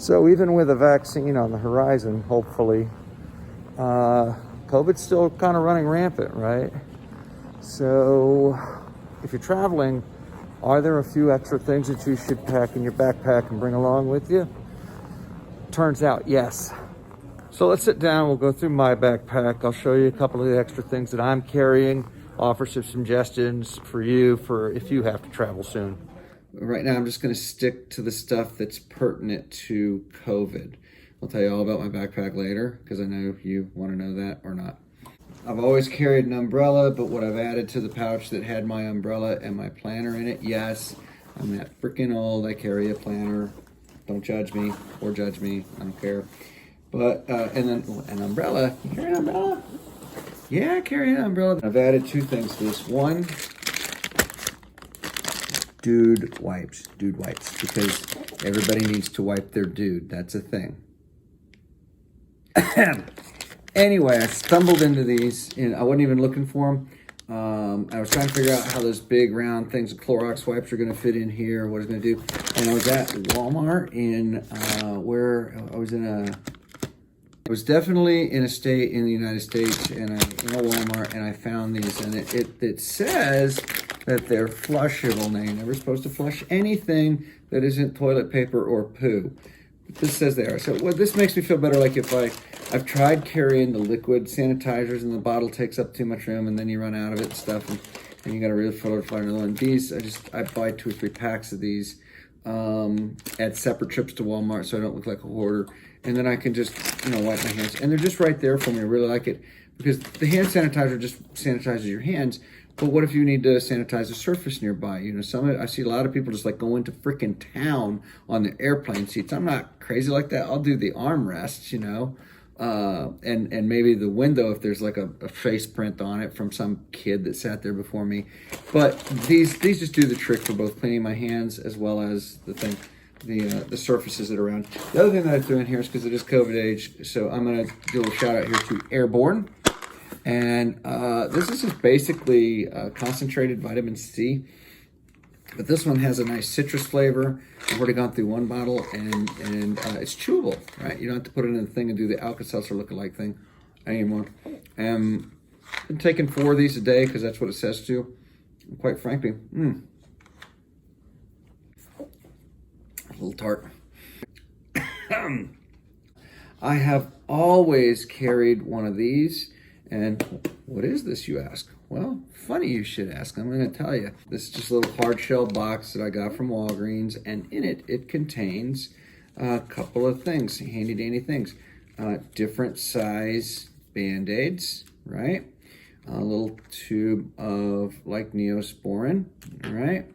So even with a vaccine on the horizon, hopefully, COVID's still kind of running rampant, right? So if you're traveling, are there a few extra things that you should pack in your backpack and bring along with you? Turns out, yes. So let's sit down, we'll go through my backpack. I'll show you a couple of the extra things that I'm carrying, offer some suggestions for you for if you have to travel soon. Right now, I'm just gonna stick to the stuff that's pertinent to COVID. I'll tell you all about my backpack later, because I know you wanna know that or not. I've always carried an umbrella, but what I've added to the pouch that had my umbrella and my planner in it, yes, I'm that freaking old, I carry a planner. Don't judge me or judge me, I don't care. But, and then an umbrella, you carry an umbrella? Yeah, I carry an umbrella. I've added two things to this. One, dude wipes, because everybody needs to wipe their dude, that's a thing. Anyway, I stumbled into these, and I wasn't even looking for them. I was trying to figure out how those big round things of Clorox wipes are gonna fit in here, what it's gonna do. And I was at Walmart in, I was definitely in a state in the United States, and in a Walmart, and I found these, and it says that they're flushable. Now, you're never supposed to flush anything that isn't toilet paper or poo. But this says they are. So what this makes me feel better, like if I've tried carrying the liquid sanitizers and the bottle takes up too much room and then you run out of it and stuff, and you gotta really fill another one. These, I buy 2 or 3 packs of these at separate trips to Walmart so I don't look like a hoarder. And then I can just, wipe my hands. And they're just right there for me. I really like it because the hand sanitizer just sanitizes your hands. But what if you need to sanitize a surface nearby? I see a lot of people just like go into freaking town on the airplane seats. I'm not crazy like that. I'll do the armrests, and maybe the window if there's like a face print on it from some kid that sat there before me. But these just do the trick for both cleaning my hands as well as the surfaces that are around. The other thing that I threw in here is because it is COVID age, so I'm gonna do a shout out here to Airborne. And this is just basically concentrated vitamin C. But this one has a nice citrus flavor. I've already gone through one bottle, and it's chewable, right? You don't have to put it in the thing and do the Alka-Seltzer lookalike thing anymore. I've been taking 4 of these a day because that's what it says to. And quite frankly, a little tart. I have always carried one of these. And what is this, you ask? Well, funny you should ask. I'm going to tell you. This is just a little hard shell box that I got from Walgreens, and in it contains a couple of things, handy dandy things. Different size Band-Aids, right? A little tube of like Neosporin, right?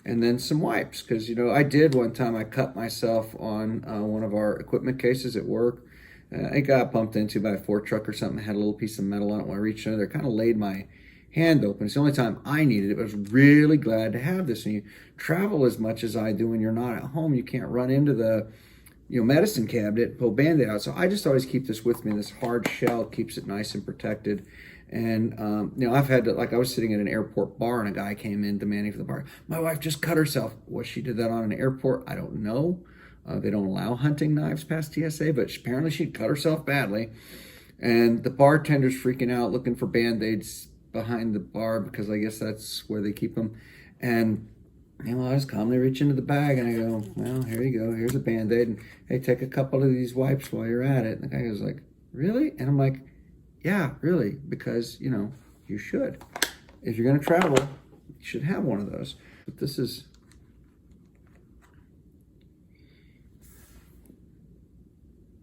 And then some wipes, because I did one time, I cut myself on one of our equipment cases at work. It got bumped into by a fork truck or something. It had a little piece of metal on it. When I reached under there, it kind of laid my hand open. It's the only time I needed it. I was really glad to have this. And you travel as much as I do when you're not at home. You can't run into the medicine cabinet, pull Band-Aid out. So I just always keep this with me. This hard shell keeps it nice and protected. And, I've had to, like, I was sitting at an airport bar and a guy came in demanding for the bar. My wife just cut herself. What she did that on an airport, I don't know. They don't allow hunting knives past TSA, but apparently she cut herself badly. And the bartender's freaking out, looking for Band-Aids behind the bar because I guess that's where they keep them. And, I just calmly reach into the bag and I go, well, here you go. Here's a Band-Aid. And, hey, take a couple of these wipes while you're at it. And the guy goes like, really? And I'm like, yeah, really, because, you should. If you're going to travel, you should have one of those. But this is...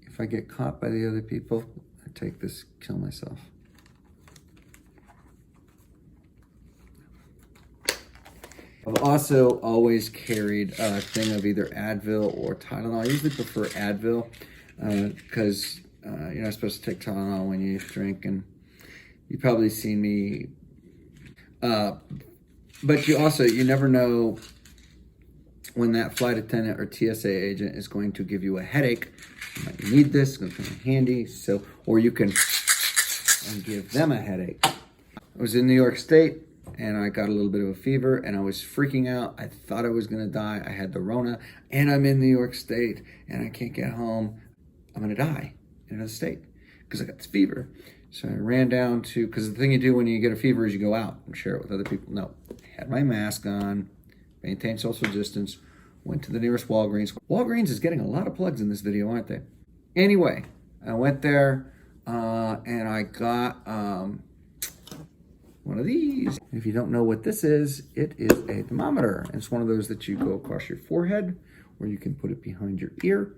If I get caught by the other people, I take this, kill myself. I've also always carried a thing of either Advil or Tylenol. I usually prefer Advil because you're not supposed to take Tylenol when you drink, and you've probably seen me. But you never know when that flight attendant or TSA agent is going to give you a headache. You might need this, it's going to come in handy. Or you can give them a headache. I was in New York State and I got a little bit of a fever and I was freaking out. I thought I was gonna die. I had the Rona and I'm in New York State and I can't get home. I'm gonna die in another state because I got this fever. So I ran down to, because the thing you do when you get a fever is you go out and share it with other people. No, had my mask on, maintained social distance, went to the nearest Walgreens. Walgreens is getting a lot of plugs in this video, aren't they? Anyway, I went there and I got one of these. If you don't know what this is, it is a thermometer. It's one of those that you go across your forehead or you can put it behind your ear.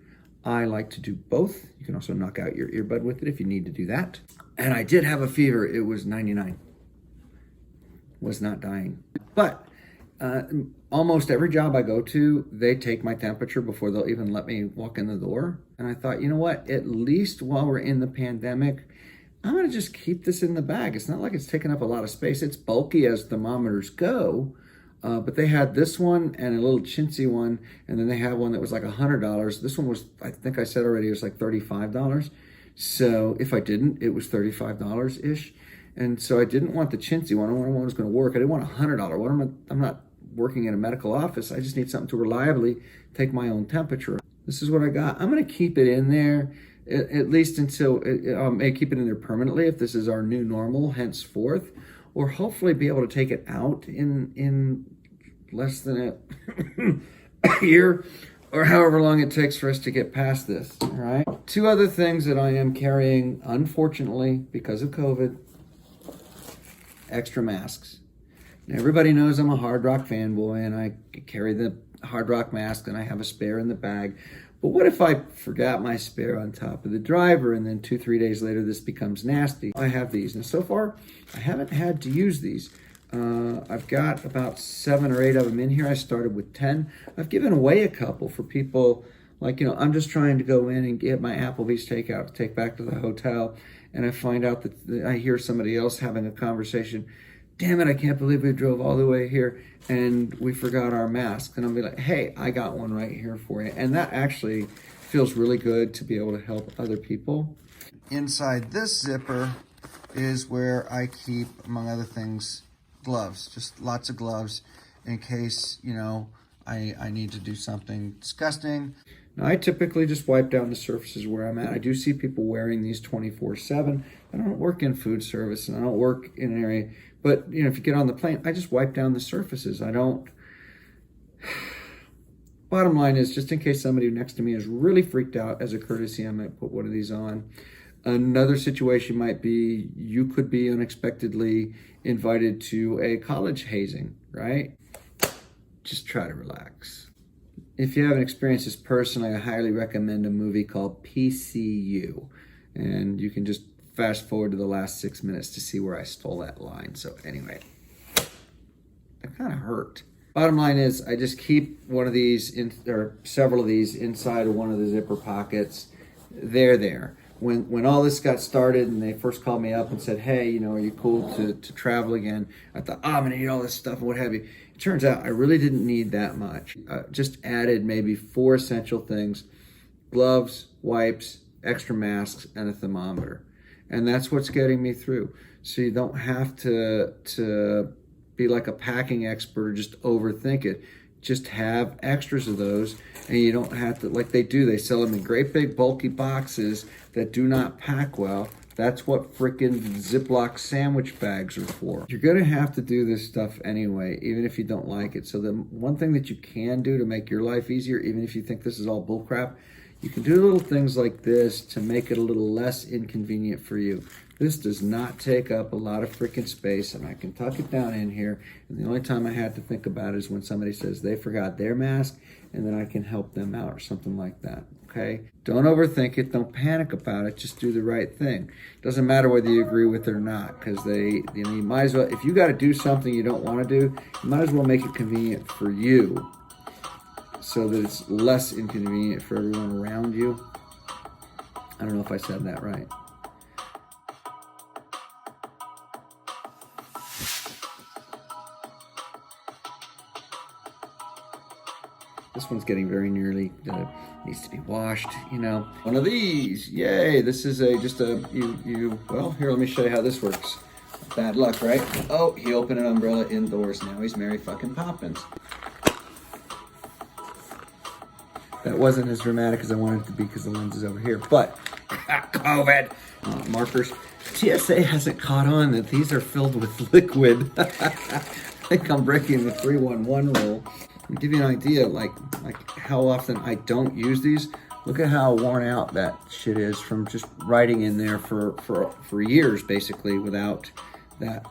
I like to do both. You can also knock out your earbud with it if you need to do that. And I did have a fever. It was 99. Was not dying. But almost every job I go to, they take my temperature before they'll even let me walk in the door. And I thought, you know what? At least while we're in the pandemic, I'm gonna just keep this in the bag. It's not like it's taking up a lot of space. It's bulky as thermometers go, but they had this one and a little chintzy one, and then they had one that was like $100. This one was, I think I said already, it was like $35. So if I didn't, it was $35-ish. And so I didn't want the chintzy one. I wanted one that was gonna work. I didn't want a $100 one. I'm not working in a medical office. I just need something to reliably take my own temperature. This is what I got. I'm gonna keep it in there at least until, I may keep it in there permanently if this is our new normal henceforth, or hopefully be able to take it out in less than a year, or however long it takes for us to get past this, all right? Two other things that I am carrying, unfortunately, because of COVID, extra masks. Now, everybody knows I'm a Hard Rock fanboy and I carry the Hard Rock mask and I have a spare in the bag. But what if I forgot my spare on top of the driver and then 2-3 days later this becomes nasty? I have these. Now so far, I haven't had to use these. I've got about 7 or 8 of them in here. I started with 10. I've given away a couple for people like, I'm just trying to go in and get my Applebee's takeout to take back to the hotel. And I find out that I hear somebody else having a conversation. Damn it, I can't believe we drove all the way here and we forgot our mask. And I'll be like, hey, I got one right here for you. And that actually feels really good to be able to help other people. Inside this zipper is where I keep, among other things, gloves. Just lots of gloves in case, I need to do something disgusting. Now, I typically just wipe down the surfaces where I'm at. I do see people wearing these 24/7. I don't work in food service and I don't work in an area. But, if you get on the plane, I just wipe down the surfaces. I don't. Bottom line is, just in case somebody next to me is really freaked out, as a courtesy, I might put one of these on. Another situation might be you could be unexpectedly invited to a college hazing, right? Just try to relax. If you haven't experienced this personally, I highly recommend a movie called PCU. And you can just fast forward to the last 6 minutes to see where I stole that line. So anyway, that kind of hurt. Bottom line is I just keep one of these, or several of these inside of one of the zipper pockets. They're there. When all this got started and they first called me up and said, hey, are you cool to travel again? I thought, I'm gonna need all this stuff and what have you. It turns out I really didn't need that much. Just added maybe 4 essential things: gloves, wipes, extra masks, and a thermometer. And that's what's getting me through. So you don't have to be like a packing expert or just overthink it. Just have extras of those, and you don't have to, like they do, they sell them in great big bulky boxes that do not pack well. That's what frickin' Ziploc sandwich bags are for. You're gonna have to do this stuff anyway, even if you don't like it. So the one thing that you can do to make your life easier, even if you think this is all bullcrap, you can do little things like this to make it a little less inconvenient for you. This does not take up a lot of freaking space, and I can tuck it down in here. And the only time I had to think about it is when somebody says they forgot their mask, and then I can help them out or something like that, okay? Don't overthink it. Don't panic about it. Just do the right thing. Doesn't matter whether you agree with it or not, because you might as well, if you got to do something you don't want to do, you might as well make it convenient for you, so that it's less inconvenient for everyone around you. I don't know if I said that right. This one's getting very nearly, needs to be washed, One of these, yay! This is well, here, let me show you how this works. Bad luck, right? Oh, he opened an umbrella indoors. Now he's Mary fucking Poppins. That wasn't as dramatic as I wanted it to be because the lens is over here. But, COVID. Markers. TSA hasn't caught on that these are filled with liquid. I think I'm breaking the 311 rule. To give you an idea, like how often I don't use these. Look at how worn out that shit is from just writing in there for years, basically, without that.